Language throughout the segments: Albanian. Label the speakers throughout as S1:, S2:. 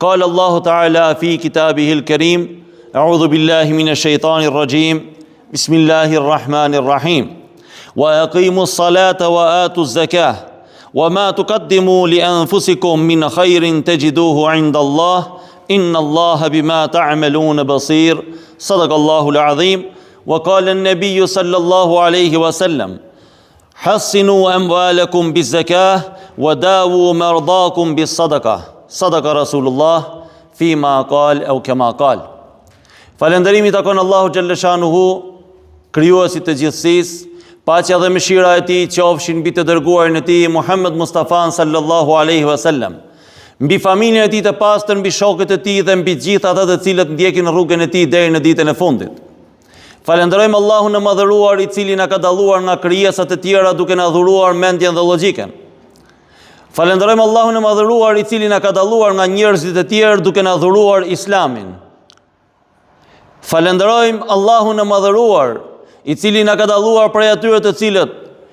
S1: قال الله تعالى في كتابه الكريم أعوذ بالله من الشيطان الرجيم بسم الله الرحمن الرحيم وأقيموا الصلاة وآتوا الزكاة وما تقدموا لأنفسكم من خير تجدوه عند الله إن الله بما تعملون بصير صدق الله العظيم وقال النبي صلى الله عليه وسلم حصنوا أموالكم بالزكاة وداووا مرضاكم بالصدقة صدق رسول الله فيما قال أو كما قال. Falënderimi takon Allahu xhalla shanuhu, krijuesit të gjithësisë, paqja dhe mëshira e tij qofshin mbi të dërguarin e tij Muhammed Mustafa sallallahu alaihi wasallam, mbi familjen e tij të pastër, mbi shokët e tij dhe mbi gjithë ata të cilët ndjekin rrugën e tij deri në ditën e fundit. Falenderojmë Allahun e madhëruar i cili na ka dalluar nga krijesat e tjera duke na dhuruar mendjen dhe logjikën. Falenderojmë Allahun e madhëruar i cili na ka dalluar nga njerëzit e tjerë duke na dhuruar Islamin. Falenderojmë Allahun e madhëruar i cili na ka dalluar prej atyre të cilët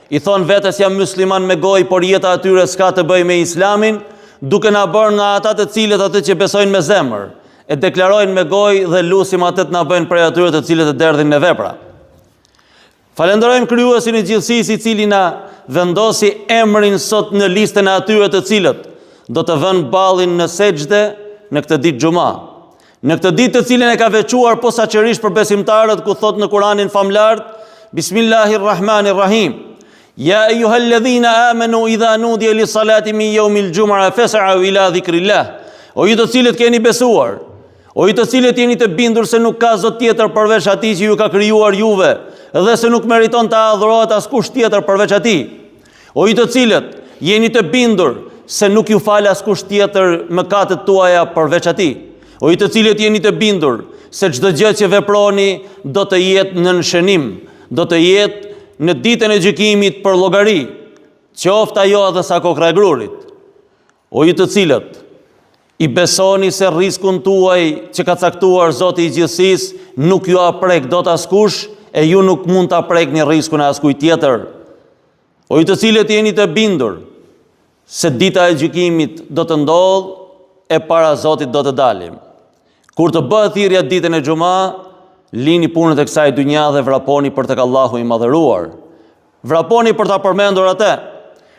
S1: i thon vetes jam musliman me gojë, por jeta e tyre s'ka të bëjë me Islamin, duke na bërë nga ata të cilët atë që besojnë me zemër, e deklarojnë me gojë dhe lusim atë të na bëjnë prej atyre të cilët e derdhin me vepra. Falenderojmë krijuesin e gjithësisë i cili na vendosi emrin sot në listën e atyre të cilët do të vënë ballin në sejdë në këtë ditë xuma. Në këtë ditë të cilën e ka veçuar posaçërisht për besimtarët, ku thot në Kur'anin famlar, Bismillahirrahmanirrahim. Ya ayyuhalladhina amanu idha nudiya lis-salati min yawmil jum'a fas'au ila dhikrillah. O ju të cilët keni besuar, o ju të cilët jeni të bindur se nuk ka Zot tjetër përveç atij që ju ka krijuar juve, dhe se nuk meriton të adhurohet askush tjetër përveç atij. O ju të cilët jeni të bindur se nuk ju fal askush tjetër mëkatet tuaja përveç atij. O ju të cilët jeni të bindur se çdo gjë që veproni do të jetë në shënim, do të jetë në ditën e gjykimit për llogari, qoftë ajo edhe sa kokra e grurit. O ju të cilët i besoni se rrezikun tuaj që ka caktuar Zoti i gjithësisë nuk ju aprek dot askush, e ju nuk mund ta prekni rrezikun e askujt tjetër. O ju të cilët jeni të bindur se dita e gjykimit do të ndodhë e para Zotit do të dalim. Kur të bëhet thirrja ditën e xuma, lini punët e kësaj dynja dhe vraponi për tek Allahu i madhëruar. Vraponi për ta përmendur atë.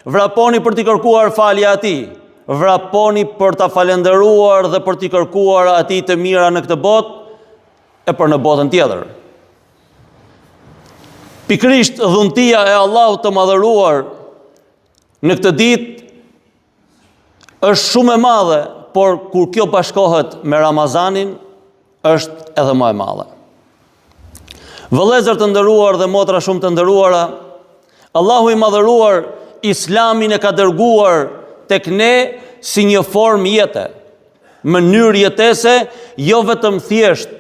S1: Vraponi për t'i kërkuar falje atij. Vraponi për ta falendëruar dhe për t'i kërkuar atij të mira në këtë botë e për në botën tjetër. Pikrisht dhuntia e Allahut të madhëruar në këtë ditë është shumë e madhe, por kur kjo bashkohet me Ramazanin, është edhe më e madhe. Vëllezër të nderuar dhe motra shumë të nderuara, Allahu i madhëruar Islamin e ka dërguar tek ne si një formë jete, mënyrë jetese, jo vetëm thjesht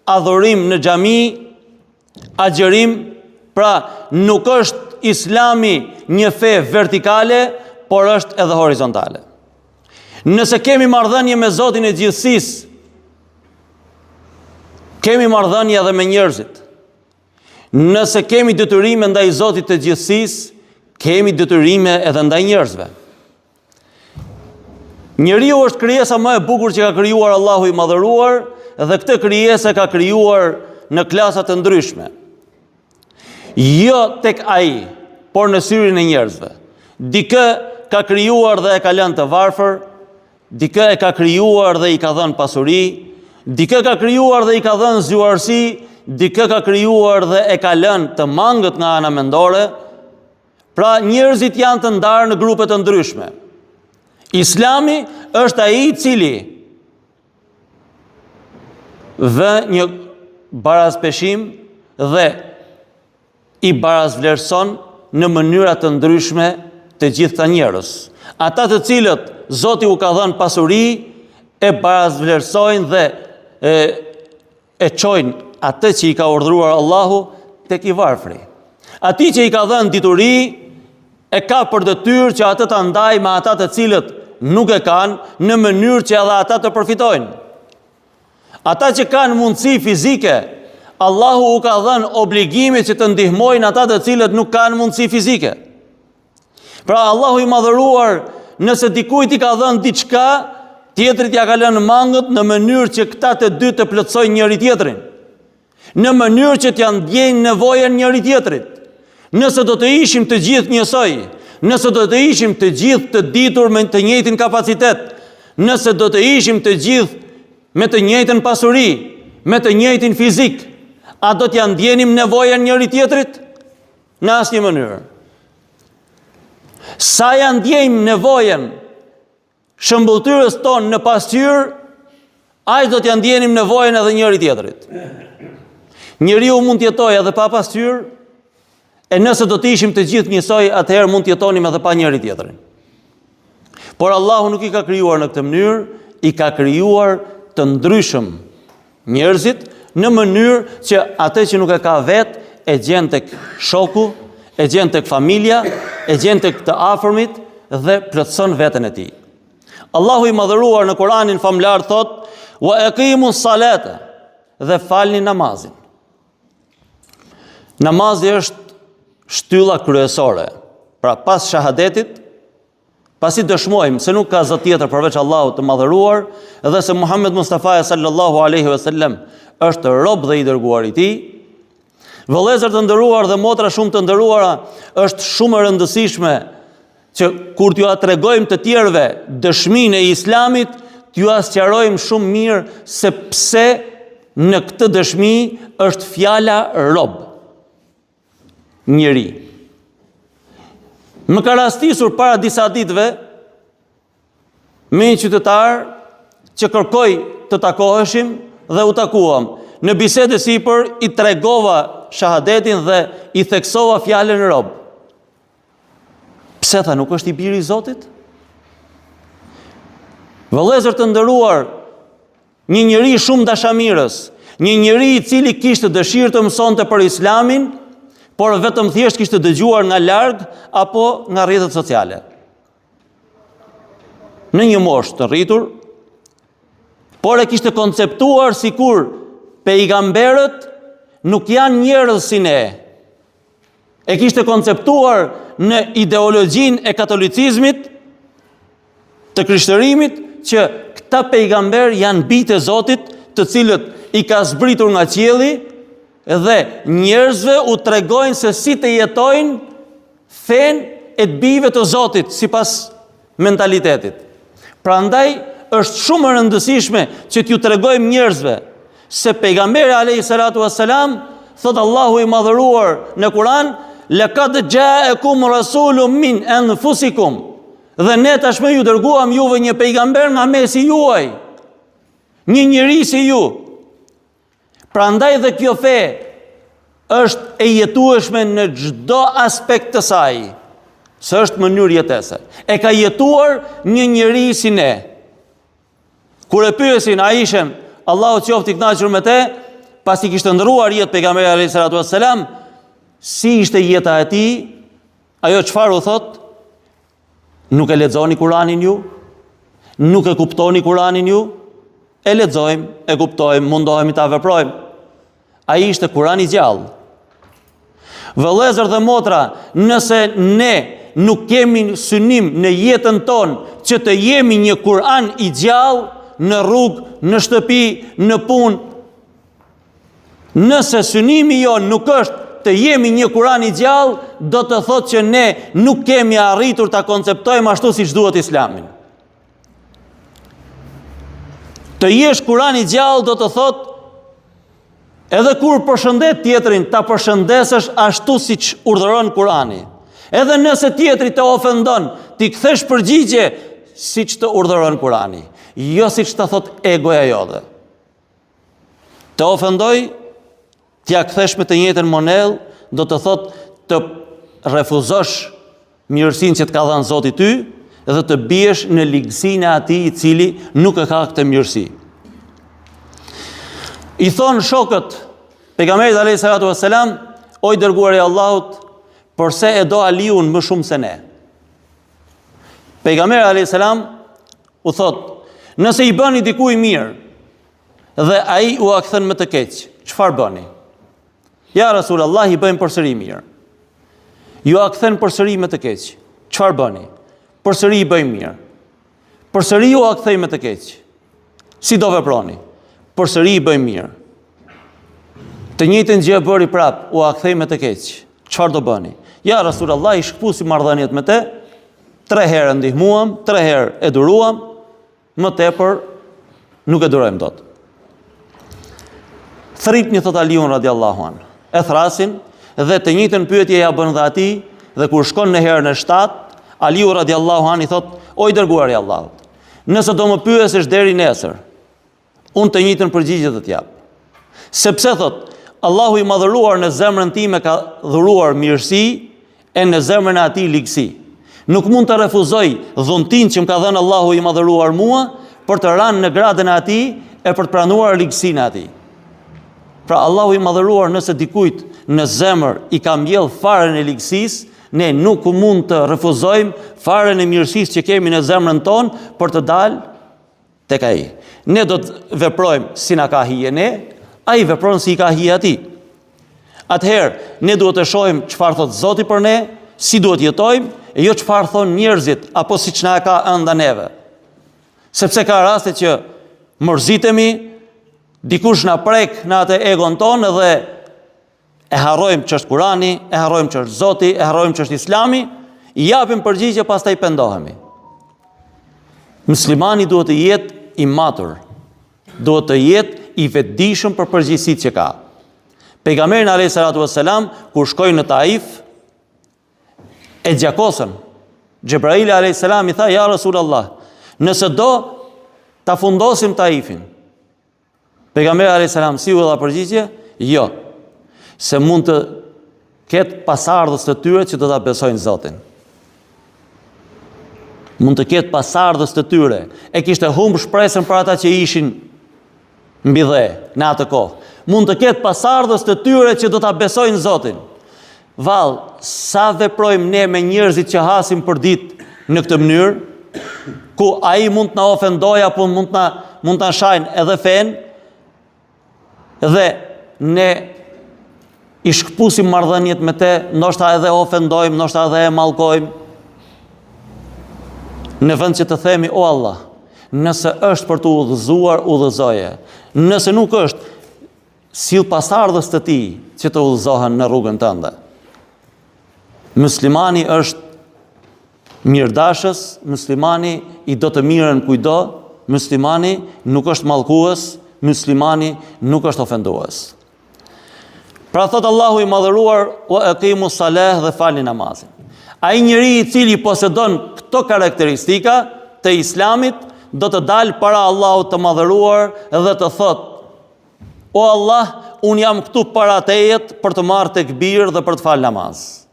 S1: adhurim në xhami, agjerim, pra nuk është Islami një fe vertikale, por është edhe horizontale. Nëse kemi marrëdhënie me Zotin e gjithësisë, kemi marrëdhënie edhe me njerëzit. Nëse kemi detyrime ndaj Zotit të gjithësisë, kemi detyrime edhe ndaj njerëzve. Njeriu është krijesa më e bukur që ka krijuar Allahu i madhëruar, dhe këtë krijesë ka krijuar në klasa të ndryshme. Jo tek ai, por në syrin e njerëzve. Dikë ka krijuar dhe e ka lënë të varfër, dikë e ka krijuar dhe i ka dhënë pasuri, dikë ka krijuar dhe i ka dhënë zgjuarsi, dikë ka krijuar dhe e ka lënë të mangët nga ana mendore. Pra njerëzit janë të ndarë në grupe të ndryshme. Islami është ai i cili vë një barazpeshim dhe i barazvlerëson në mënyra të ndryshme të gjitha njerëz. Ata të cilët Zoti u ka dhënë pasuri e barazvlerësojnë dhe e çojnë atë që i ka urdhëruar Allahu tek i varfri. Ati që i ka dhënë dituri e ka për detyrë që atë ta ndajë me ata të cilët nuk e kanë në mënyrë që edhe ata të përfitojnë. Ata që kanë mundësi fizike, Allahu u ka dhënë obligime që të ndihmojnë ata të cilët nuk kanë mundësi fizike. Pra Allahu i madhëruar, nëse dikujt i ka dhënë diçka, Tjetrit ja ka lënë mangët në mënyrë që këta të dy të plotësojnë njëri tjetrin, në mënyrë që t'ja ndjejnë nevojën njëri tjetrit. Nëse do të ishim të gjithë njësoj, nëse do të ishim të gjithë të ditur me të njëjtin kapacitet, nëse do të ishim të gjithë me të njëjtën pasuri, me të njëjtin fizik, a do t'ja ndjenim nevojën njëri tjetrit? Në asnjë mënyrë. Sa ja ndjejmë nevojën shëmbulltyrës tonë në pasqyrë, aq do t'ja ndjenim nevojën edhe njëri tjetrit. Njeriu mund të jetojë edhe pa pasqyrë, e nëse do të ishim të gjithë njësoj, atëherë mund të jetonim edhe pa njëri tjetrin. Por Allahu nuk i ka krijuar në këtë mënyrë, i ka krijuar të ndryshëm njerëzit në mënyrë që atë që nuk e ka vetë e gjen tek shoku, e gjen tek familja, e gjen tek të afërmit dhe plotëson veten e tij. Allahu i madhëruar në Kur'anin famlar thot: "Wa aqimus salata", dhe falni namazin. Namazi është shtylla kryesore. Pra pas shahadetit, pasi dëshmojmë se nuk ka zot tjetër përveç Allahut të madhëruar dhe se Muhammed Mustafa sallallahu alaihi wasallam është rob dhe i dërguar i tij, vëllezër të nderuar dhe motra shumë të nderuara, është shumë e rëndësishme që kur t'ju tregojmë të tjerëve dëshminë e Islamit, t'ju sqarojmë shumë mirë se pse në këtë dëshmi është fjala rob. Njeri. Më ka rastisur para disa ditëve me një qytetar që kërkoi të takoheshim dhe u takuam. Në bisedë sipër i tregova shahadetin dhe i theksova fjalën rob. Pse tha, nuk është i biri i Zotit? Vëllezër të nderuar, një njeri shumë dashamirës, një njeri i cili kishte dëshirë të mësonte për Islamin, por vetëm thjesht kishte dëgjuar nga larg apo nga rrjetet sociale. Në një moshë të rritur, por e kishte konceptuar sikur pejgamberët nuk janë njerëz si ne. E kishte konceptuar në ideologjinë e katolicizmit, të krishtërimit, që këta pejgamber janë bijtë e Zotit, të cilët i ka zbritur nga qielli dhe njerëzve u tregojnë se si të jetojnë fenë e të bijve të Zotit sipas mentalitetit. Prandaj është shumë e rëndësishme që t'ju tregojmë njerëzve se pejgamberi alayhi salatu wassalam, thot Allahu i madhëruar në Kur'an: "Laqad ja'akum rasulun min anfusikum", dhe ne tashmë ju dërguam juve një pejgamber nga mesi juaj, një njeri si ju. Prandaj dhe kjo fe është e jetueshme në çdo aspekt të saj, s'është mënyrë jetese. E ka jetuar një njeri si ne. Kur e pyesin Aishën, Allahu qoftë i kënaqur me te, pasi kishte ndëruar jetë pejgamberi alayhi salatu wassalam, si ishte jeta e tij, ajo çfarë u thot? Nuk e lexoni Kur'anin ju? Nuk e kuptoni Kur'anin ju? E lexojmë, e kuptojmë, mundohemi ta veprojmë. Ai ishte Kur'ani i gjallë. Vëllezër dhe motra, nëse ne nuk kemi synim në jetën tonë që të jemi një Kur'an i gjallë në rrugë, në shtëpi, në punë, nëse synimi jonë nuk është të jemi një Kur'an i gjallë, do të thotë që ne nuk kemi arritur ta konceptojmë ashtu siç duhet Islamin. Të jesh Kur'an i gjallë do të thotë edhe kur përshëndet tjetrin, ta përshëndesësh ashtu siç urdhëron Kur'ani. Edhe nëse tjetri të ofendon, ti kthesh përgjigje siç të urdhëron Kur'ani, jo siç të thot egoja jote. Të ofendoj, t'ja kthesh me të njëjtën monedhë, do të thot të refuzosh mirësinë që të ka dhënë Zoti ty dhe të biesh në ligësinë e atij i cili nuk e ka këtë mirësi. I thonë shokët pejgamberit alayhi salatu wassalam: "O i dërguari i Allahut, përse e do Aliun më shumë se ne?" Pejgamberi alayhi salam u thot: "Nëse i bëni dikujt mirë dhe ai u kthen më të keq, çfarë bëni?" "Ja Rasulullah, i bëjmë përsëri mirë." "Ju a kthen përsëri më të keq, çfarë bëni?" "Përsëri i bëjmë mirë." Përsëri u akthej me të keq. Si do veproni? Përsëri i bëj mirë. Të njëjtën gjë bëri prap, u akthej me të keq. Çfarë do bëni? Ja Rasulullah, i shkpusi marrëdhëniet me te, 3 herë ndihmuam, 3 herë e duruam, më tepër nuk e durojmë dot. Thritni, thot Aliun radiallahu an. E thrasin dhe të njëjtën pyetje ja bën dhe atij, dhe kur shkon në herën e 7, Aliu radiallahu an i thot: "O i dërguari i Allahut, nëse do më pyesësh deri nesër, unë të njëjtën përgjigje do t'jap. Sepse thot, Allahu i madhëruar në zemrën time ka dhuruar mirësi e në zemrën e atij ligësi. Nuk mund të refuzoj dhuntin që më ka dhënë Allahu i madhëruar mua për të rënë në gradën e atij e për të pranuar ligësinë e atij." Pra Allahu i madhëruar nëse dikujt në zemër i ka mbjell farën e ligësisë, ne nuk mund të refuzojmë farën e mirësisë që kemi në zemrën tonë për të dalë tek ai. Ne do të veprojmë si na ka hije ne, ai vepron si i ka hije atij. Atëherë, ne duhet të shohim çfarë thot Zoti për ne, si duhet jetojmë, e jo çfarë thon njerëzit apo siç na ka ënda neve. Sepse ka raste që mërzitemi, dikush na prek në atë egon tonë dhe e harrojmë që është Kurani, e harrojmë që është Zoti, e harrojmë që është Islami, i japim përgjigje, pastaj pendohemi. Muslimani duhet të jetë i matur, duhet të jetë i vetëdijshëm për përgjegjësitë që ka. Pejgamberi alayhis salatu wassalam kur shkoi në Taif, e gjakosën. Xhebraili alayhis salam i tha: "Ja Rasulullah, nëse do ta fundosim Taifin." Pejgamberi alayhis salam si u dha përgjigje? Jo. Se mund të ketë pasardhës të tyre që do ta besojnë Zotin. Mund të ketë pasardhës të tyre. E kishte humbë shpresën për ata që ishin mbi dhe në atë kohë. Mund të ketë pasardhës të tyre që do ta besojnë Zotin. Vallë, sa veprojmë ne me njerëzit që hasim për ditë në këtë mënyrë, ku ai mund të na ofendojë apo mund të na shajnë edhe fen, dhe ne i shkpusim marrëdhëniet me te, ndoshta edhe ofendojmë, ndoshta edhe e mallkojmë. Në vend që të themi: "O Allah, nëse është për të udhëzuar, udhëzoje. Nëse nuk është, sill pasardhës të tij që të udhëzohen në rrugën tënde." Muslimani është mirëdashës, muslimani i do të mirën kujdo, muslimani nuk është mallkues, muslimani nuk është ofendues. Pra thot Allahu i madhëruar: "Wa aqimus salah", dhe falni namazin. Ai njeri i cili posedon këto karakteristika të Islamit do të dalë para Allahut të madhëruar dhe të thot: "O Allah, unë jam këtu para tejet për të marrë tekbir dhe për të falë namaz."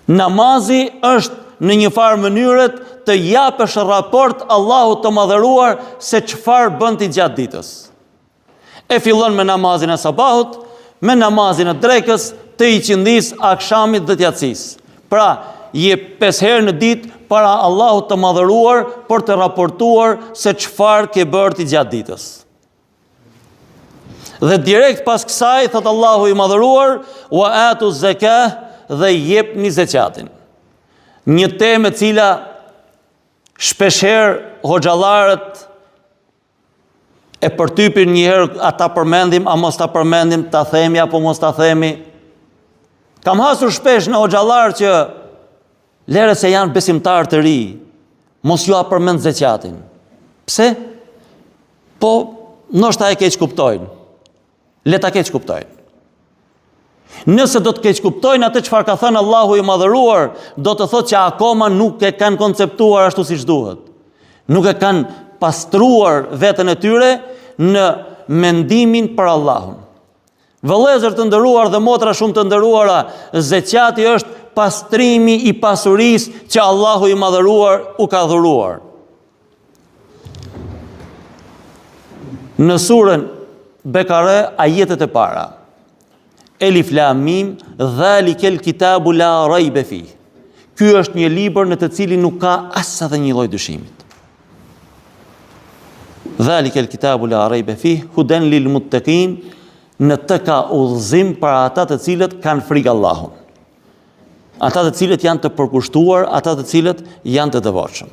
S1: Namazi është në një farë mënyrë të japësh raport Allahut të madhëruar se çfarë bën ti gjatë ditës. E fillon me namazin e sabahut, me namazin e drekës, të i qindis, akshamit dhe t'jatsis. Pra, je 5 herë në ditë para Allahut të madhëruar për të raportuar se çfarë ke bërë ti gjatë ditës. Dhe direkt pas kësaj, thot Allahu i madhëruar: "Wa atu zakah", dhe jepni zekatin. Një temë e cila shpeshherë hoxhallarët e përtypin një herë, ata përmendim, a mos ta përmendim, ta themi apo mos ta themi. Kam hasur shpesh në hoxhallar që lere se janë besimtarë të ri, mos ju a përmend zekatin. Pse? Po, ndoshta e keq kuptojnë. Le ta keq kuptojnë. Nëse do të keq kuptojnë atë çfarë ka thënë Allahu i madhëruar, do të thotë që akoma nuk e kanë konceptuar ashtu siç duhet. Nuk e kanë pastruar veten e tyre në mendimin për Allahun. Vëllezër të nderuar dhe motra shumë të nderuara, zekati është pastrimi i pasurisë që Allahu i madhëruar u ka dhuruar. Në surën Bekare, ajetet e para: Elif Lam Mim, dhalikel kitabu la rajbe fih. Ky është një libër në të cilin nuk ka as edhe një lloj dyshimit. Dhalikel kitabu la rajbe fih, huden lil muttaqin, në të ka udhëzim për ata të cilët kanë frikë Allahun. Ata të cilët janë të përkushtuar, ata të cilët janë të devotshëm.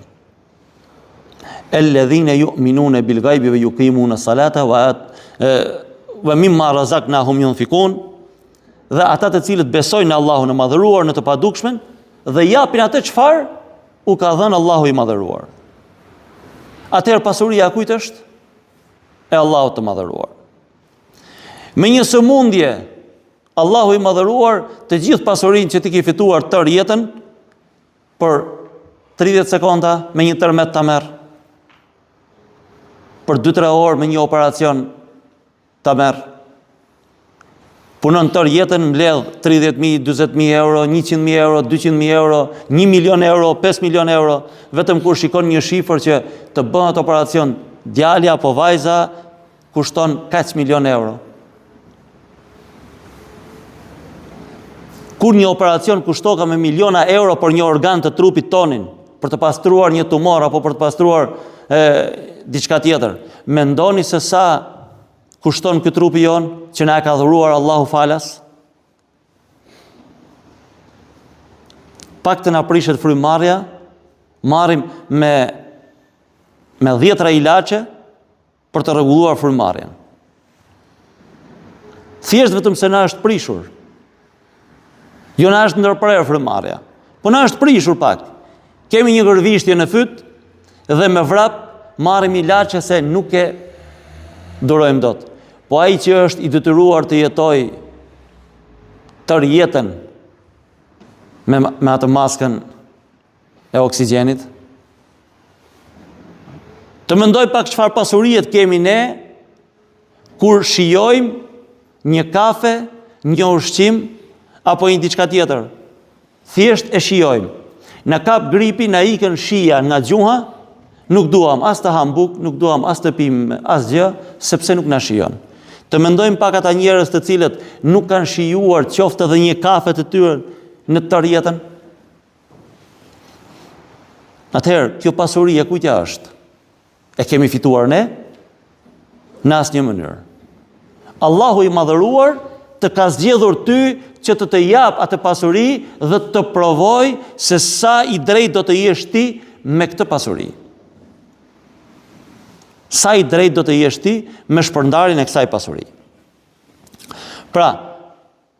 S1: alladhina yu'minuna bil ghaibi wa yuqimuna salata wa mimma razaqnahum yunfikun, dhe ata të cilët besojnë në Allahun e madhëruar në të padukshme dhe japin atë çfarë u ka dhënë Allahu i madhëruar. Atëherë pasuria kujt është? E Allahut të madhëruar. Me një sëmundje, Allahu i madhëruar të gjithë pasurinë që ti ke fituar tër jetën për 30 sekonda me një tërmet ta merr. Për 2-3 orë me një operacion ta merr. Punon tër jetën, mbledh 30.000, 40.000 euro, 100.000 euro, 200.000 euro, 1 milion euro, 5 milion euro, vetëm kur shikon një shifër që të bëhet operacion djali apo vajza, kushton kaq milion euro. Kur një operacion kushtoka me miliona euro për një organ të trupit tonin, për të pastruar një tumor apo për të pastruar diçka tjetër, mendoni se sa kushton ky trupi jon që na ka dhuruar Allahu falas? Pak të na prishet frymarrja, marrim me 10 ilaçe për të rregulluar frymarrjen. Thjesht vetëm se na është prishur. Jo na është ndërprerë frymarrja, po na është prishur pak. Kemi një gërvishtje në fyt dhe me vrap marrim ilaçe se nuk e durojmë dot. Po ai që është i detyruar të jetoj tër jetën me atë maskën e oksigjenit, të mendoj pak çfarë pasurie kemi ne kur shijojmë një kafe, një ushqim apo një diçka tjetër. Thjesht e shijojmë. Na kap gripi, na ikën shija nga gjuha, nuk duam as të ham bukë, nuk duam as të pim asgjë, sepse nuk na shijon. Të mendojmë pak ata njerëz të cilët nuk kanë shijuar qoftë edhe një kafe të tyre në tërë jetën. Atëherë, kjo pasuri e kujtja është? E kemi fituar ne? Në asnjë mënyrë. Allahu i madhëruar të ka zgjedhur ty që të jap atë pasuri dhe të provoj se sa i drejt do të jesh ti me këtë pasuri. Sa i drejt do të jesh ti me shpërndarjen e kësaj pasuri. Pra,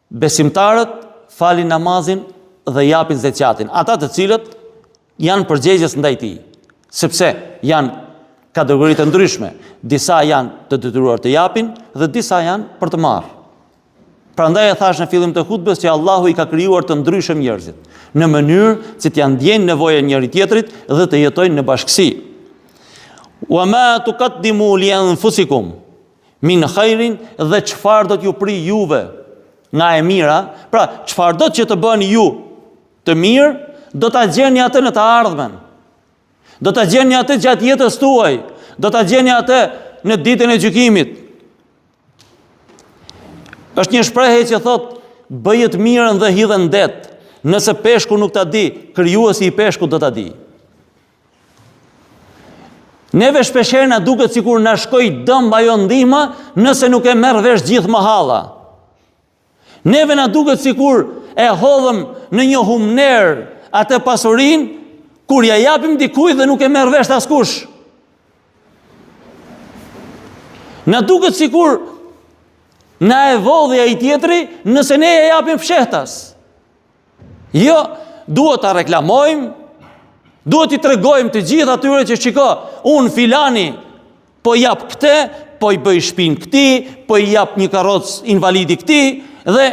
S1: besimtarët falin namazin dhe japin zeqatin, ata të cilët janë përgjegjës ndaj tij, sepse janë kategori të ndryshme, disa janë të detyruar të japin dhe disa janë për të marrë. Prandaj e thash në fillim të hutbes që Allahu i ka krijuar të ndryshëm njerëzit, në mënyrë që t'ja ndjejnë nevojën njëri tjetrit dhe të jetojnë në bashkësi. Wa ma tuqaddimu li anfusikum min khairin, dhe çfarë do t'ju pri juve nga e mira, pra çfarë do që të bëni ju të mirë, do ta gjeni atë në të ardhmen. Do ta gjeni atë gjatë jetës tuaj, do ta gjeni atë në ditën e gjykimit. Është një shprehje që thot, bëje të mirën dhe hidhe në det. Nëse peshku nuk ta di, krijuesi i peshkut do ta di. Neve shpeshherë na duket sikur na shkoi dëm ajo ndihma nëse nuk e merr vesh gjithë mahalla. Neve na duket sikur e hodhëm në një humner atë pasurinë kur ja japim dikujt dhe nuk e merr vesh askush. Na duket sikur na e vodhi ai tjetri nëse ne ja japim fshehtas. Jo, duhet ta reklamojmë, duhet i tregojmë të gjithë atyre që shiko, unë filani po jap këtë, po i bëj shtëpinë këtij, po i jap një karrocë invalidi këtij dhe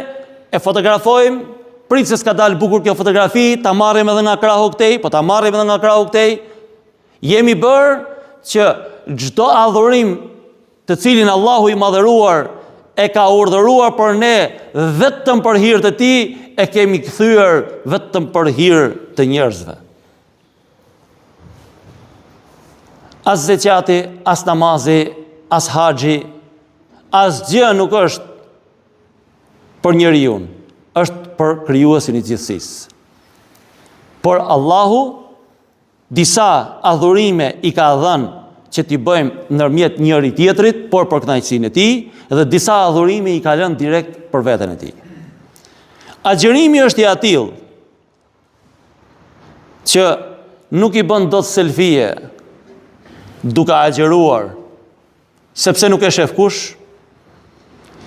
S1: e fotografojmë, prit se s'ka dalë bukur kjo fotografi, ta marrim edhe nga krahu këtej, po ta marrim edhe nga krahu këtej. Jemi bërë që çdo adhurim të cilin Allahu i madhëruar e ka urdhëruar për ne vetëm për hir të tij, e kemi kthyer vetëm për hir të njerëzve. As zeqati, as namazi, as haxhi, as gjë nuk është për njeriu, është për krijuesin i gjithësisë. Por Allahu disa adhurime i ka dhënë që t'i bëjmë ndërmjet njëri tjetrit, por për kënaqësinë e tij, dhe disa adhurime i ka lënë direkt për veten e tij. Agjërimi është i atill që nuk i bën dot selfie, duke agjeruar, sepse nuk e shef kush,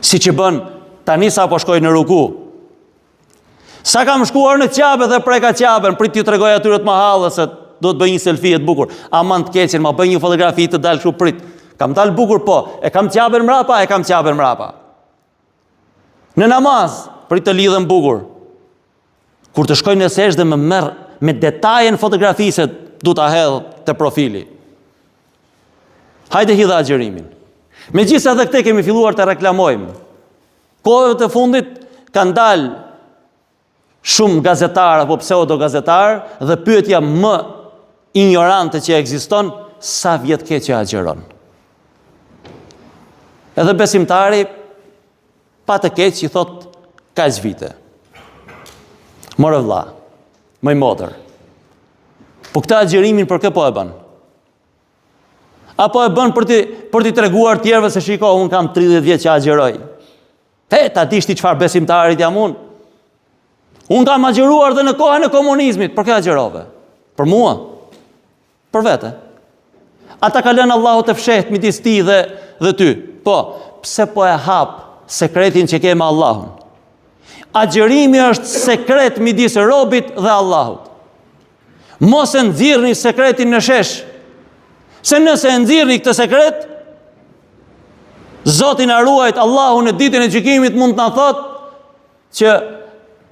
S1: si që bën tani sa po shkoj në ruku. Sa kam shkuar në Qabe dhe preka Qaben, prit t'ju tregoj atyre të mahallës se do të bëj një selfie të bukur. Aman të keqen, ma bëj një fotografi të dalë kështu prit. Kam dalë bukur po, e kam Qaben mrapa, e kam Qaben mrapa. Në namaz, prit të lidhem bukur. Kur të shkoj në sejdë më merr me detajen fotografisë du ta hedh te profili. Hajde hidha agjerimin. Megjithëse edhe këtë kemi filluar të reklamojmë. Kohëve të fundit kanë dalë shumë gazetar apo pseudo gazetar dhe pyetja më ignorante që ekziston, sa vjet ke që agjeron? Edhe besimtari pa të keq i thot kaq vite. More vlla, më i modër. Po këtë agjerimin për kë po e bën? Apo e bën për t'i treguar tjerëve se shiko, unë kam 30 vjet që agjeroj. Ta dish ti çfarë besimtarit jam unë? Unë kam agjeruar dhe në kohën e komunizmit, për kë agjerove? Për mua? Për vete? Ata ka lënë Allahu të fshehtë midis ti dhe ty. Po, pse po e hap sekretin që ke me Allahun? Agjerimi është sekret midis robit dhe Allahut. Mos e nxirrni sekretin në shesh. Se nëse e nxirrni këtë sekret, Zoti na ruajt, Allahu në ditën e gjykimit mund të na thotë që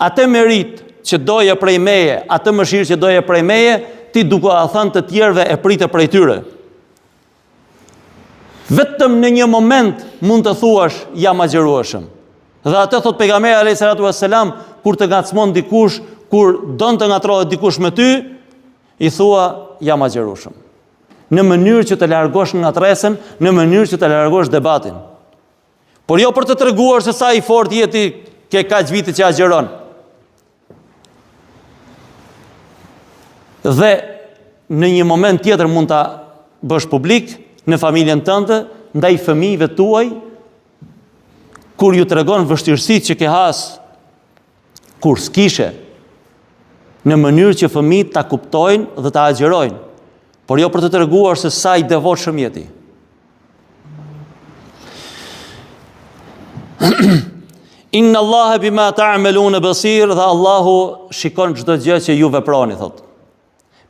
S1: atë merit që doje prej meje, atë mëshirë që doje prej meje, ti duke a thënë të tjerëve e prite prej tyre. Vetëm në një moment mund të thuash jam agjerueshëm. Dhe atë thot pejgamberi alayhis salatu wassalam, kur të ngacmon dikush, kur don të ngatrohet dikush me ty, i thua jam agjerueshëm. Në mënyrë që të largosh ngatresën, në mënyrë që të largosh debatin. Por jo për të treguar se sa i fort jeti ke kaq vite që agjeron. Dhe në një moment tjetër mund ta bësh publik në familjen tënde, ndaj fëmijëve tuaj, kur ju tregon vështirësitë që ke has kur s'kishe, në mënyrë që fëmijët ta kuptojnë dhe ta agjerojnë, por jo për të treguar se sa i devotshëm jeti. Inna Allaha bima ta'maluna basir, dhe Allahu shikon çdo gjë që ju veproni, thot.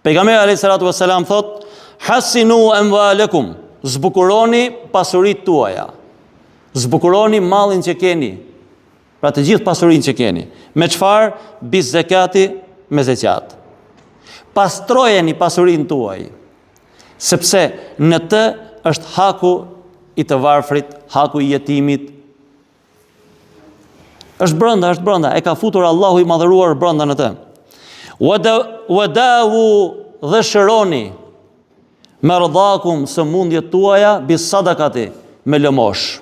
S1: Pejgamberi alayhis salatu wassalam thot, hasinu amwalakum, zbukuroni pasuritë tuaja. Zbukuroni mallin që keni. Pra të gjithë pasurinë që keni. Me çfarë? Bis zakati, me zeqat. Pastrojeni pasurinë tuaj. Sepse në të është haku i të varfrit, haku i jetimit. Është brenda, e ka futur Allahu i madhëruar brenda në të. Wadawu, dhe shëroni mardhakum, sëmundjet tuaja, bis sadakati, me lëmosh.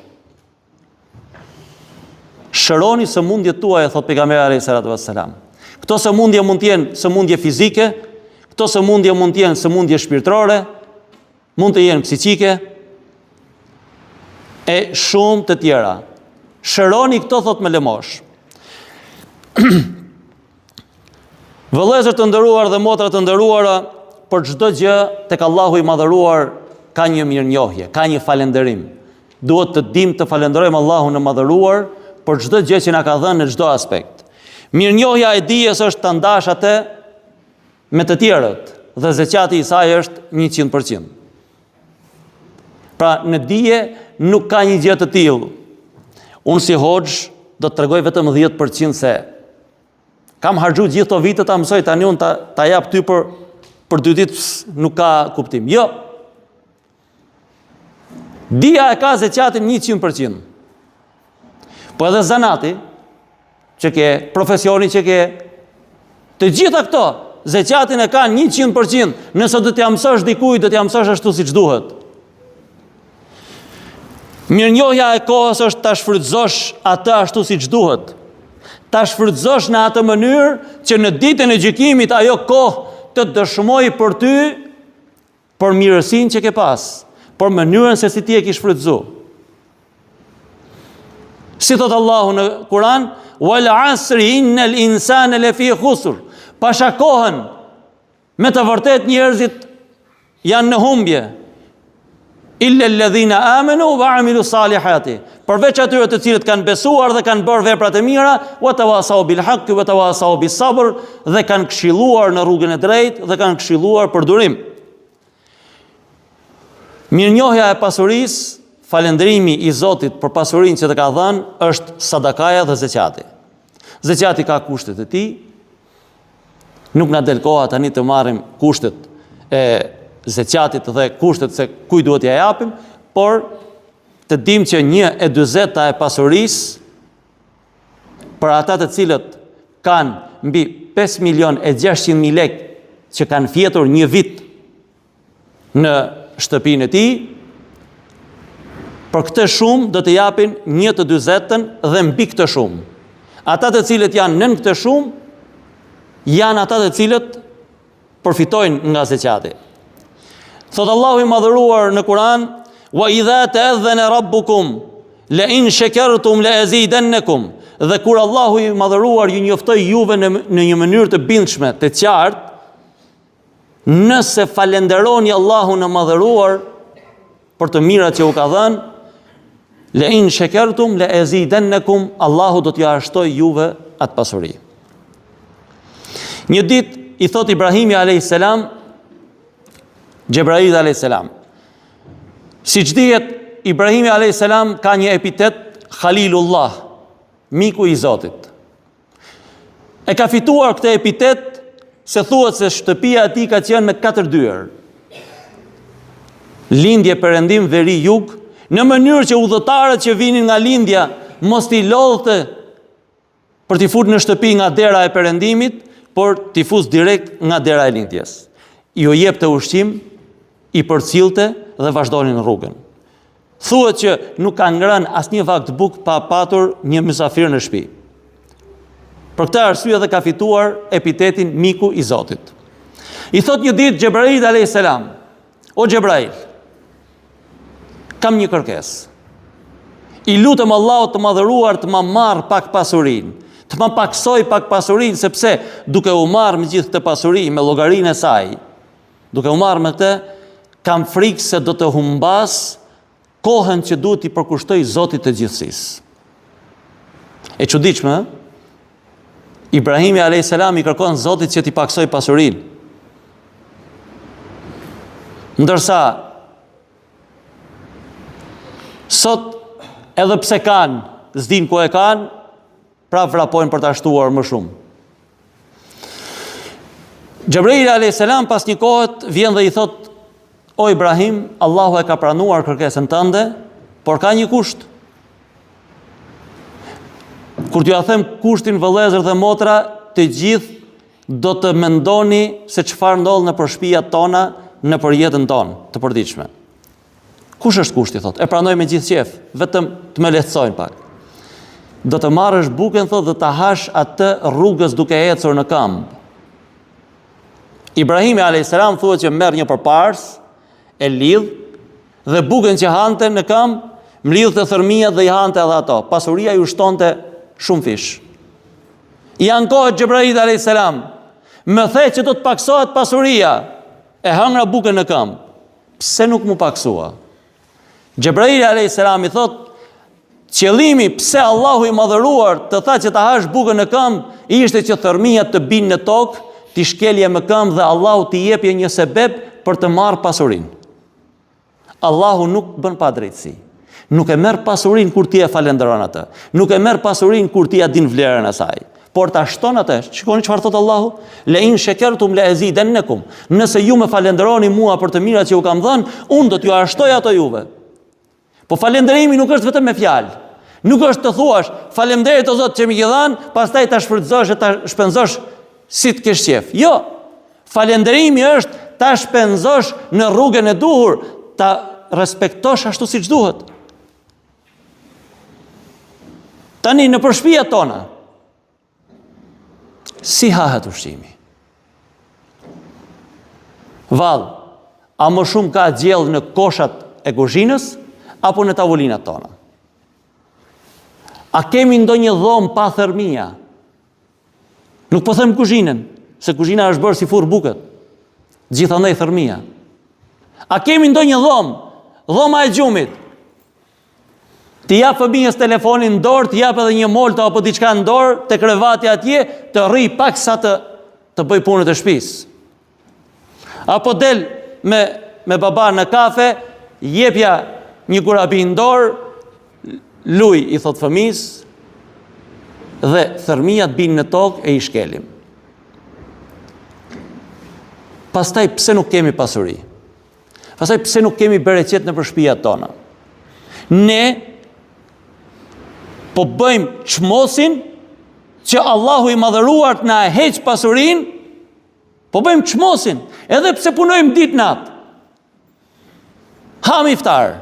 S1: Shëroni sëmundjet tuaja, thot pejgamberi alayhis salatu wassalam. Këto sëmundje mund të jenë sëmundje fizike, këto sëmundje mund të jenë sëmundje shpirtërore, mund të jenë psiqike, e shumë të tjera. Shëroni këto, thot, me lëmosh. Vëllezër të nderuar dhe motra të nderuara, për çdo gjë tek Allahu i madhëruar ka një mirënjohje, ka një falënderim. Duhet të dim të falenderojmë Allahun e madhëruar për çdo gjë që na ka dhënë në çdo aspekt. Mirënjohja e dijes është ta ndash atë me të tjerët dhe zeqati i saj është 100%. Pra në dije nuk ka një gjë të tillë. Unë si hoxh do të tregoj vetëm 10% se kam harxhu gjithë këto vite ta mësoj, tani unë ta jap ty për 2 ditë nuk ka kuptim. Jo. Dija e ka zeqatin 100%. Po edhe zanati që ke, profesioni që ke, të gjitha këto zeqatin e ka 100%. Nëse do t'ja mësosh dikujt, do t'ja mësosh ashtu siç duhet. Mirënjohja e kohës është ta shfrytëzosh atë ashtu siç duhet. Ta shfrytëzosh në atë mënyrë që në ditën e gjykimit ajo kohë të dëshmojë për ty për mirësinë që ke pas, për mënyrën se si ti e ke shfrytëzuar. Si thot Allahu në Kur'an, wal asri innal insana lafi khusr. Pasha kohën, me të vërtet njerëzit janë në humbje. illa alladhina amanu wa amilu salihati. Përveç atyre të cilët kanë besuar dhe kanë bërë veprat e mira, wa tawasau bil haqqi wa tawasau bis sabr, dhe kanë këshilluar në rrugën e drejtë dhe kanë këshilluar për durim. Mirënjohja e pasurisë, falënderimi i Zotit për pasurinë që të ka dhënë, është sadakaja dhe zeqati. Zeqati ka kushtet e tij. Nuk na del koha tani të marrim kushtet e zeqatit dhe kushtet se kujt duhet ja japim, por të dim që 1/20 e pasurisë për ata të cilët kanë mbi 5.600.000 lekë që kanë fjetur një vit në shtëpinë e tij, për këtë shumë do të japin 1/20 dhe mbi këtë shumë. Ata të cilët janë nën këtë shumë janë ata të cilët përfitojnë nga zeqati. Thot Allahu i madhëruar në Kur'an: "Wa idha ta'adhana rabbukum la in shakartum la azidannakum." Dhe kur Allahu i madhëruar ju njoftoi juve në një mënyrë të bindshme, të qartë, nëse falenderoni Allahun e madhëruar për të mirat që u ka dhënë, la in shakartum la azidannakum, Allahu do t'ju arshtojë juve atë pasuri. Një ditë i thot Ibrahimi a.s. Gjebrail a.s. Si që dihet, Ibrahimi a.s. ka një epitet Khalilullah, miku i Zotit. E ka fituar këtë epitet se thuhet se shtëpia e tij ka qenë me 4 dyer. Lindje perëndim, veri jug, në mënyrë që udhëtarët që vinin nga lindja mos t'i lodhte për t'i futur në shtëpi nga dera e perëndimit, por t'i fus direkt nga dera e lindjes. I u jepte ushqim, i përcillte dhe vazhdonin rrugën. Thuhet që nuk ka ngrënë asnjë vakt bukë pa patur një mysafir në shtëpi. Për këtë arsye dhe ka fituar epitetin miku i Zotit. I thot një ditë Gjebrail a.s. O Gjebrail, kam një kërkesë. I lutem Allahut të madhëruar të ma marr pak pasurinë, të ma paksoj pak pasurinë, sepse duke u marrë me gjithë këtë pasuri, me llogarinë e saj, duke u marrë me këtë, kam frikë se do të humbas kohën që duhet i përkushtoj Zotit të gjithësisë. E çuditshme, Ibrahimi a.s. i kërkon Zotit që t'i paksoj pasurinë. Ndërsa sot edhe pse kanë, s'din ku e kanë, pra vrapojnë për ta shtuar më shumë. Gjebrail a.s. pas një kohët vjen dhe i thot: O Ibrahim, Allahu e ka pranuar kërkesën tënde, por ka një kusht. Kur t'ju a them kushtin, vëllezër dhe motra, të gjithë do të mendoni se çfarë ndodh në shtëpiat tona, në jetën tonë të përditshme. Kush është kushti, thot? E pranoj me gjithë qef, vetëm të më lehtësojnë pak. Do të marrësh bukën, thot, dhe ta hash atë rrugës duke ecur në këmbë. Ibrahimi a.s. thuhet që merr një përpars, e lidh, dhe bukën që hante në këmbë, mlidhte thërmia dhe i hante edhe ato. Pasuria ju shtonte shumë fish. I ankohet Gjebrail a.s. Më the që do të paksohet pasuria, e hëngra bukën në këmbë. Pse nuk mu paksua? Gjebrail a.s. i thot: qëllimi pse Allahu i madhëruar të tha që ta hash bukën në këmbë, ishte që thërmia të binë në tokë, t'i shkelje më këmbë dhe Allahu t'i jepje një sebeb për të marrë pasurinë. Allahu nuk bën pa drejtësi. Nuk e merr pasurinë kur ti e falenderon atë. Nuk e merr pasurinë kur ti ja din vlerën e saj. Por ta shton atë. Shikoni çfarë thot Allahu: "La in shakartum la azidannakum." Nëse ju më falenderoni mua për të mirat që ju kam dhënë, unë do t'ju arreshtoj ato juve. Po falënderimi nuk është vetëm me fjalë. Nuk është të thuash faleminderit o Zot që më ke dhënë, pastaj ta shfrytëzosh e ta shpenzosh si të kesh qef. Jo. Falënderimi është ta shpenzosh në rrugën e duhur, ta respektosh ashtu siç duhet. Tani në shtëpiat tona, si hahet ushqimi? Vallë, a më shumë ka gjell në koshat e kuzhinës apo në tavolinat tona? A kemi ndonjë dhomë pa thërmia? Nuk po them kuzhinën, se kuzhina është bërë si furr bukët. Gjithandaj thërmia. A kemi ndonjë dhomë dhoma e gjumit. Ti jap fëmijës telefonin në dorë, ti jap edhe një molto apo diçka në dorë, te krevati atje, të rri paksa të bëj punët e shtëpisë. Apo del me baba në kafe, jepja një kurabi në dorë, luj i thot fëmis, dhe thërmijat binë në tokë e i shkelim. Pastaj pse nuk kemi pasuri? Pastaj pse nuk kemi bereqet në shtëpiat tona? Ne po bëjmë çmosin që Allahu i madhëruar na e heq pasurin, po bëjmë çmosin, edhe pse punojmë ditë natë. Ham iftar.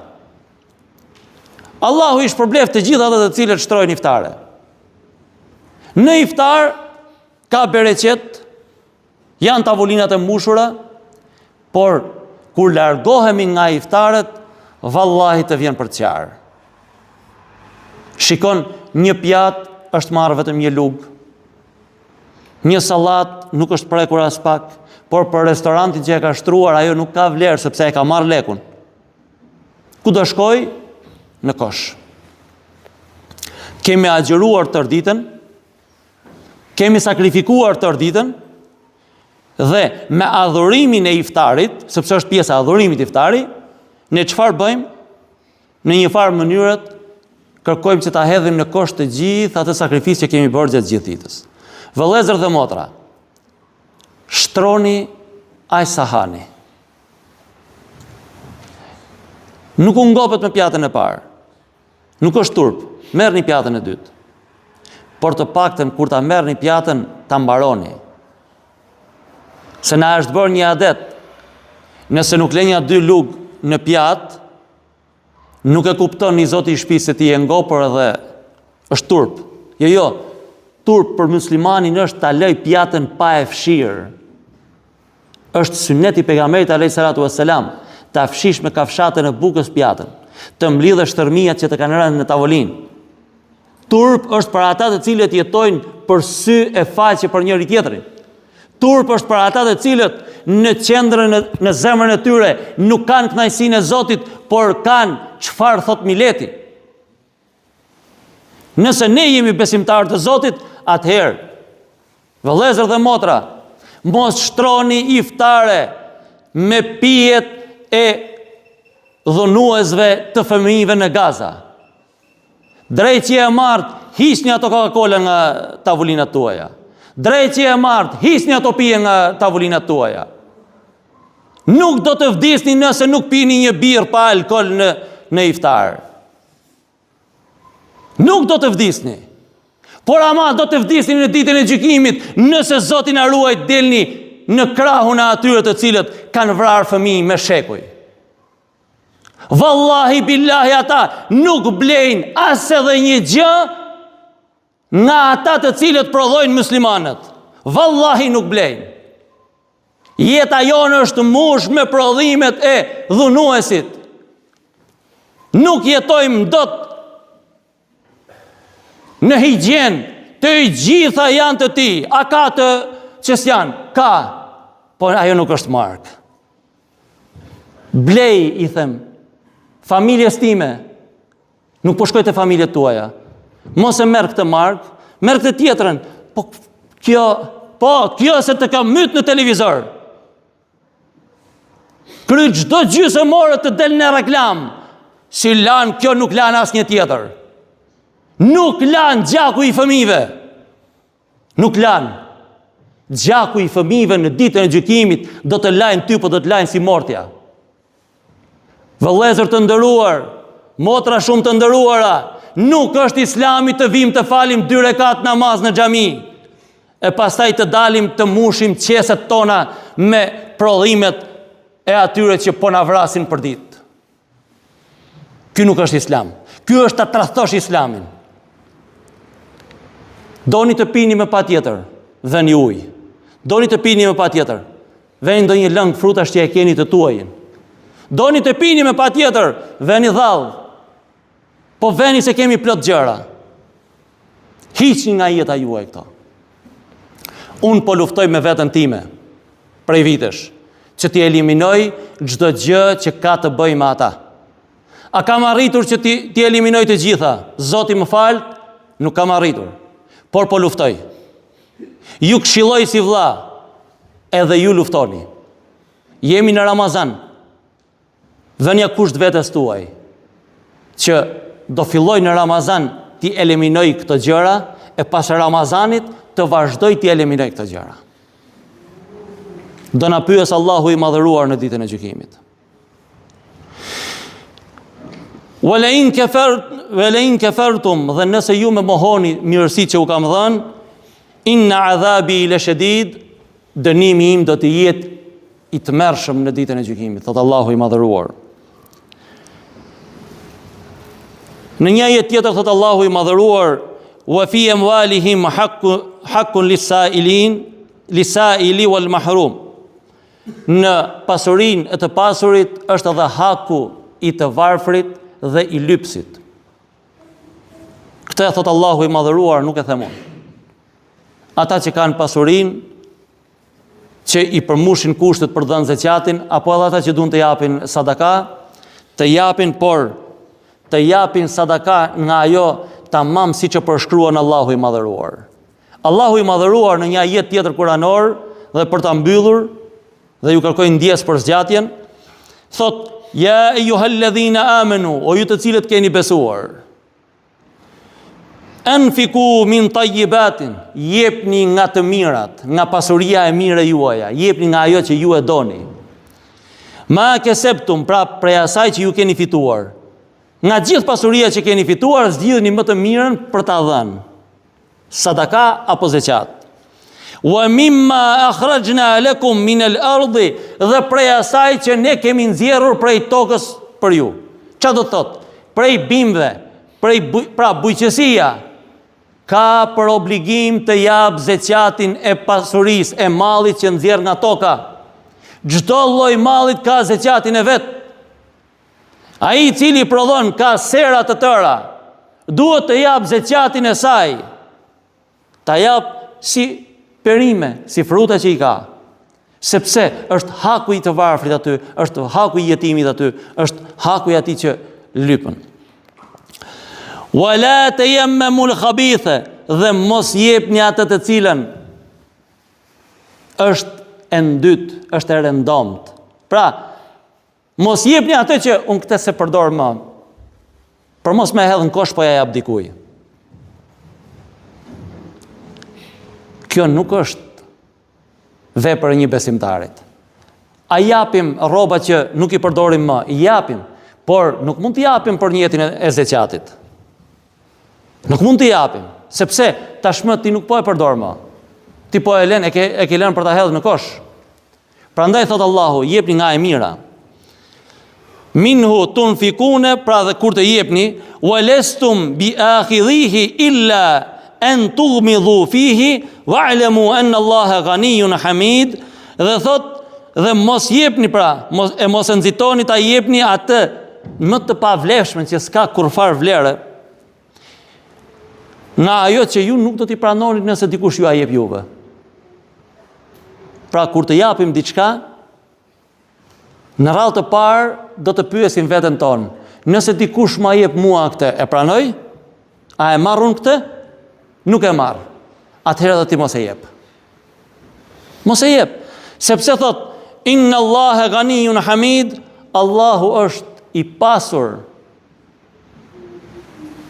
S1: Allahu i shpërbleft të gjitha ata të cilët shtrojnë iftare. Në iftar ka bereqet, janë tavolinat e mbushura, por kur largohemi nga iftaret, vallahi të vjen për qarë. Shikon, një pjatë është marrë vetëm një lugë, një salat nuk është prekur as pak, por për restorantin që e ka shtruar, ajo nuk ka vlerë sepse e ka marrë lekun. Ku do shkoj? Në kosh. Kemi agjëruar tër ditën, kemi sakrifikuar tër ditën, dhe me adhurimin e iftarit, sepse është pjesa e adhurimit iftari, ne çfarë bëjmë? Në një farë mënyrët kërkojmë që ta hedhim në kosh të gjithë atë sakrificë që kemi bërë gjatë gjithë ditës. Vëllezër dhe motra, shtroni aj sahani. Nuk u ngopet me pjatën e parë. Nuk është turp, merrni pjatën e dytë. Por të paktën kur ta merrni pjatën, ta mbaroni. Se na është bërë një adet. Nëse nuk lenja 2 lugë në pjatë, nuk e kupton një zoti i shtëpisë se ti e ngopër edhe është turp. Jo, turp për muslimanin është ta lëj pjatën pa e fshirë. Është suneti pejgamberit alayhis salatu wassalam, ta fshish me kafshatën e bukës pjatën, të mblidhësh tërmijat që të kanë rënë në tavolinë. Turp është për ata të cilët jetojnë për sy e faqe për njëri tjetrin. Turp është për ata të cilët në qendrën, në zemrën e tyre nuk kanë kënaqësinë e Zotit, por kanë çfarë thot mileti. Nëse ne jemi besimtarë të Zotit, atëherë, vëllezër dhe motra, mos shtroni iftare me pijet e dhunuesve të fëmijëve në Gaza. Drejtje e martë, hisni ato Coca-Cola nga tavolinat tuaja. Drejtje e martë, hisni ato pije nga tavolinat tuaja. Nuk do të vdisni nëse nuk pini një birë pa alkool në iftar. Nuk do të vdisni. Por ama do të vdisni në ditën e gjykimit nëse Zoti na ruaj delni në krahun e atyre të cilët kanë vrarë fëmijë me shekuj. Wallahi billahi ata nuk blejnë as edhe një gjë nga ata të cilët prodhojnë muslimanët. Wallahi nuk blejnë. Jeta jonë është mush me prodhimet e dhunuesit. Nuk jetojmë dot në higjen, të gjitha janë të ti. A ka të që s'janë? Ka, por ajo nuk është mark. Blej, i them, familjes time, nuk po shkoj të familjet tuaja. Mos e merr këtë mark, merr këtë tjetrën. Po kjo se të kam myt në televizor. Kry çdo gjysmore të del në reklam. Si lan, kjo nuk lan asnjë tjetër. Nuk lan gjaku i fëmijëve. Nuk lan. Gjaku i fëmijëve në ditën e gjykimit do të lajnë ty, po do të lajnë si mortja. Vëllezër të nderuar, motra shumë të nderuara, nuk është Islami të vim të falim 2 rekat namaz në xhami, e pastaj të dalim të mushim qeset tona me prodhimet e atyre që po na vrasin për ditë. Ky nuk është Islam. Ky është ta tradhtosh Islamin. Doni të pini me patjetër, veni ujë. Doni të pini me patjetër, veni ndonjë lëng frutash që e keni të tuajin. Doni të pini me patjetër, veni dhall. Po veni se kemi plot gjëra. Hiqni nga jeta juaj këto. Unë po luftoj me veten time prej vitesh, që t'i eliminoj çdo gjë që ka të bëjë me ata. A kam arritur që ti eliminoj të gjitha? Zoti më fal, nuk kam arritur. Por po luftoj. Ju këshilloj si vëlla, edhe ju luftoni. Jemi në Ramazan. Dhënia kusht vetes tuaj që do filloj në Ramazan ti eliminoj këto gjëra e pas Ramazanit të vazhdoj ti eliminoj këto gjëra. Do na pyes Allahu i madhëruar në ditën e gjykimit. Walain kafartum, dhe nëse ju me mohoni mirësitë që u kam dhënë, inna adhabi lashadid, dënimi im do të jetë i tmerrshëm në ditën e gjykimit, thot Allahu i madhëruar. Në një ajet tjetër thot Allahu i madhëruar, wa fi amwalihim haqqun lisaili wal mahrum. Në pasurinë e të pasurit është edhe haku i të varfrit dhe i lypsit. Këtë e thot Allahu i madhëruar, nuk e them unë. Ata që kanë pasurinë, që i përmushin kushtet për dhënë zeqatin, apo edhe ata që duan të japin sadaka, të japin, por të japin sadaka nga ajo tamam siç e përshkruan Allahu i madhëruar. Allahu i madhëruar në një ajet tjetër kuranor, dhe për ta mbyllur, dhe ju kërkoj ndjes për zgjatjen, thot: Ja ejuhalladhina amanu, o ju të cilët keni besuar, anfiku min tayyibatin, jepni nga të mirat, nga pasuria e mirë e juaja, jepni nga ajo që ju e doni. Ma kesebtum, pra prej asaj që ju keni fituar. Nga gjithë pasuria që keni fituar, zgjidhni më të mirën për ta dhënë. Sadaka apo zeqat. Wa mimma akhrajna lakum min al-ardi, dhe prej asaj që ne kemi nxjerrur prej tokës për ju. Çfarë do të thotë? Prej bimëve, pra bujqësia ka për obligim të jap zeqatin e pasurisë, e mallit që nxjerr nga toka. Çdo lloj mallit ka zeqatin e vet. Ai i cili prodhon ka sera të tëra, duhet të jap zeqatin e saj. Ta jap si perime, si fruta që i ka. Sepse është haku i të varfrit aty, është haku i jetimit aty, është haku i atij që lypën. Wala tayammamul khabitha, dhe mos jepni atë të cilën është e ndyt, është e rëndomt. Pra, mos jepni atë që unë këtë se përdor më, për mos me hedhën kosh po ja jap dikuj. Kjo nuk është vepër e një besimtarit. A japim rroba që nuk i përdorim më, i japim, por nuk mund t'i japim për njetin e zeqatit. Nuk mund t'i japim, sepse tashmë ti nuk po e përdor më. Ti po e lën, e ke lënë për ta hedhur në kosh. Prandaj thot Allahu, jepni nga e mira. Minhu tunfikune, pra dhe kur të jepni, walestum bi akhidhihi illa an tughmidhu fihi wa'lamu anna Allaha ghaniyun hamid, dhe thot, dhe mos jepni, pra mos e nxitoni ta jepni atë më të pavlefshme që s'ka kurfar vlerë, nga ajo që ju nuk do t'i pranoni nëse dikush ju a jep juve. Pra kur të japim diçka, në radhë të parë do të pyesim veten tonë, nëse dikush ma jep mua këtë, e pranoj? A e marrun këtë? Nuk e marr. Atëherë dhe ti mos e jep. Mos e jep. Sepse thot, inna Allaha ghaniyun hamid, Allahu është i pasur.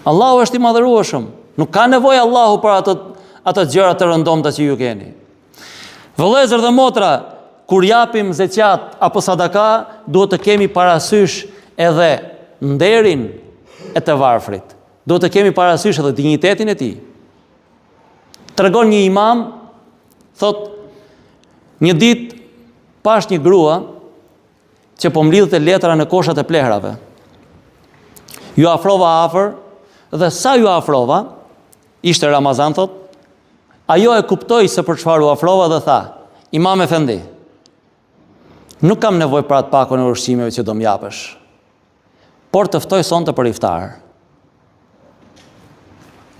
S1: Allahu është i madhërueshëm. Nuk ka nevojë Allahu për ato gjëra të rëndomta që ju keni. Vëllezër dhe motra, kur japim zeqat apo sadaka, duhet të kemi parasysh edhe nderin e të varfrit. Duhet të kemi parasysh edhe dinjitetin e tij. Tregon një imam, thot, një ditë pash një grua që po mlidhte letra në koshat e plehrave. Ju afrova afër, dhe sa ju afrova, ishte Ramazan, thot, ajo e kuptoi se për çfarë u afrova dhe tha, Imam Efendi, nuk kam nevojë për atë pakon e ushqimeve që do m'japësh, por të ftoj sonte për iftar.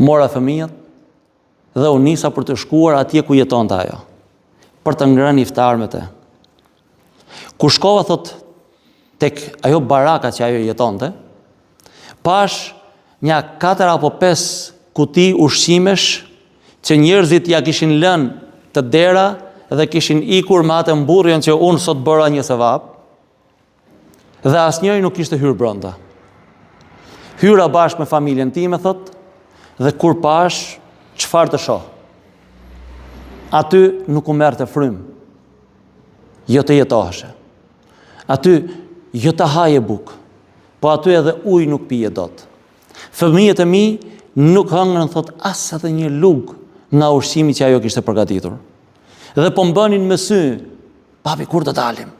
S1: Mora fëmijët dhe u nisa për të shkuar atje ku jetonte ajo, për të ngrënë iftar me të. Kur shkova, thot, tek ajo baraka që ajo jetonte, Pash një 4 apo 5 kuti ushqimesh që njerëzit ja kishin lënë të dera dhe kishin ikur me atë mburrjen që unë sot bëra një sevap, dhe asnjëri nuk kishte hyrë brenda. Hyra bashkë me familjen time, thot, dhe kur pash, çfarë të shoh? Aty nuk u merrte frym, jo të jetoheshe. Aty jo të haje bukë, po aty edhe ujë nuk pije dot. Fëmijët e mi nuk hëngrën, thot, as edhe një lugë nga ushqimi që ajo kishte përgatitur. Dhe po mbënin me sy, papi, kur të dalim?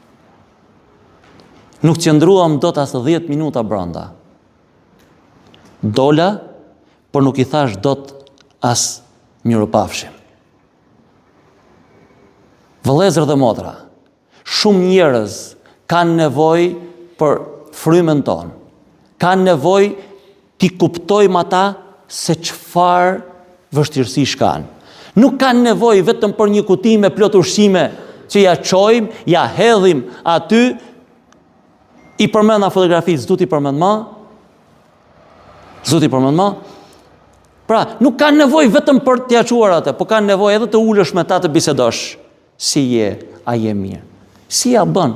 S1: Nuk qëndruam dot as 10 minuta brenda. Dola, por nuk i thash dot as mirupafshim. Vëllezër dhe motra, shumë njerëz kanë nevojë për frymën tonë. Kanë nevojë t'i kuptojmë ata se çfarë vështirësish kanë. Nuk kanë nevojë vetëm për një kuti me plot ushqime që ja çojmë, ja hedhim aty, i përmend fotografitë, s'du t'i përmend më. Pra, nuk kanë nevojë vetëm për t'ia çuar atë, po kanë nevojë edhe të ulesh me ta të bisedosh. Si je, a je mirë? Si ja bën?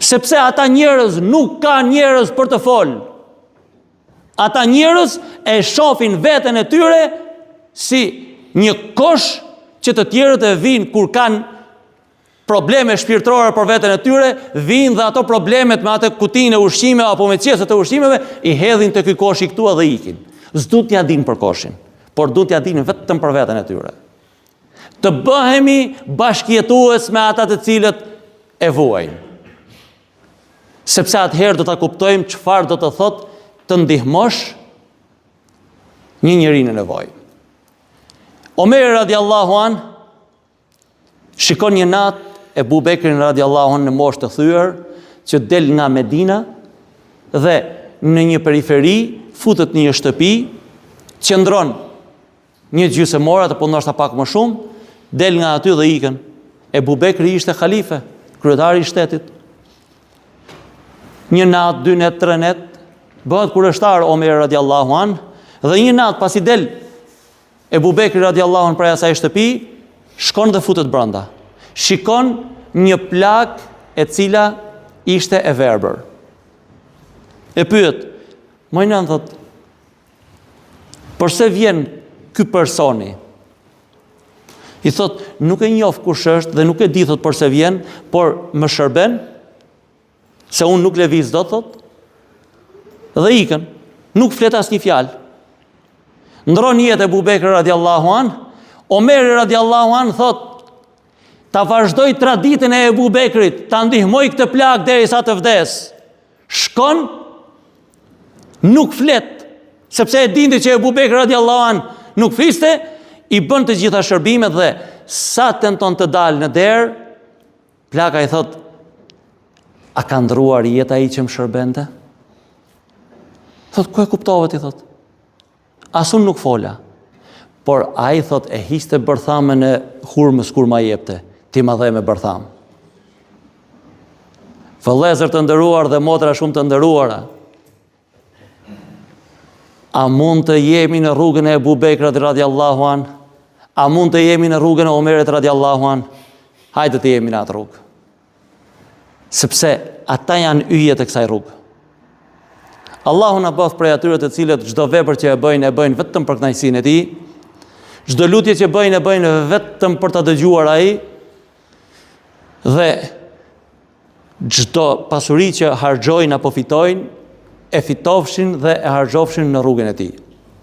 S1: Sepse ata njerëz nuk kanë njerëz për të fol. Ata njerëz e shohin veten e tyre si një kosh që të tjerët e vinë kur kanë probleme shpirtërore për veten e tyre, vinë dhe ato problemet me atë kutinë e ushqimeve apo me qeset e ushqimeve i hedhin te ky kosh i këtu dhe ikin. S'du t'ja dinë për koshin, por du t'ja dinë vetëm për veten e tyre. Të bëhemi bashkjetues me ata të cilët e vuajnë. Sepse atëherë do ta kuptojmë çfarë do të thotë të ndihmosh një njeri në nevojë. Omer radiallahu an shikon një natë Ebu Bekrin radiallahu an në moshë të thyer që del nga Medina dhe në një periferi futet në një shtëpi, qëndron një gjysmëore apo ndoshta pak më shumë, del nga aty dhe ikën. Ebu Bekri ishte halife, kryetari i shtetit. Një natë, 2 natë, 3 natë, bëhet kurështar Omer radiallahu an, dhe një natë pasi del Ebu Bekri radiallahu an prej asaj shtëpi, shkon dhe futet brenda. Shikon një plak e cila ishte e verbër. E pyet, mojnën, thot, përse vjen ky personi? I thot, nuk e njoh kush është dhe nuk e di, thot, përse vjen, por më shërben, se unë nuk lëviz dot, thot, dhe ikën, nuk flet asnjë fjalë. Ndron jetë Ebu Bekri radiallahu an, Omeri radiallahu an thot, ta vazhdoj traditën e Ebu Bekrit, ta ndihmoj këtë plak derisa të vdes. Shkon, nuk flet, sepse e dinte që Ebu Bekri radiallahu an nuk fliste, i bën të gjitha shërbimet dhe sa tenton të dalë në derë, plaka i thot, a ka ndruar jeta ai që më shërbente? Thot, ku e kuptove ti, thot? Asun nuk fola. Por a i thot, e histe bërthamën e hurmës kur ma jepte, ti ma dhe me bërtham. Vëllezër të ndëruar dhe motra shumë të ndëruara, a mund të jemi në rrugën e Ebu Bekrit radiallahu an? A mund të jemi në rrugën e Omerit radiallahu an? Hajde të jemi në atë rrugë. Sepse ata janë yjet e kësaj rrugë. Allahu na bëf prej atyre të cilët çdo vepër që e bëjnë vetëm për kënaqësinë e Tij. Çdo lutje që bëjnë vetëm për ta dëgjuar ai. Dhe çdo pasuri që harxojnë apo fitojnë, e fitofshin dhe e harxofshin në rrugën e Tij.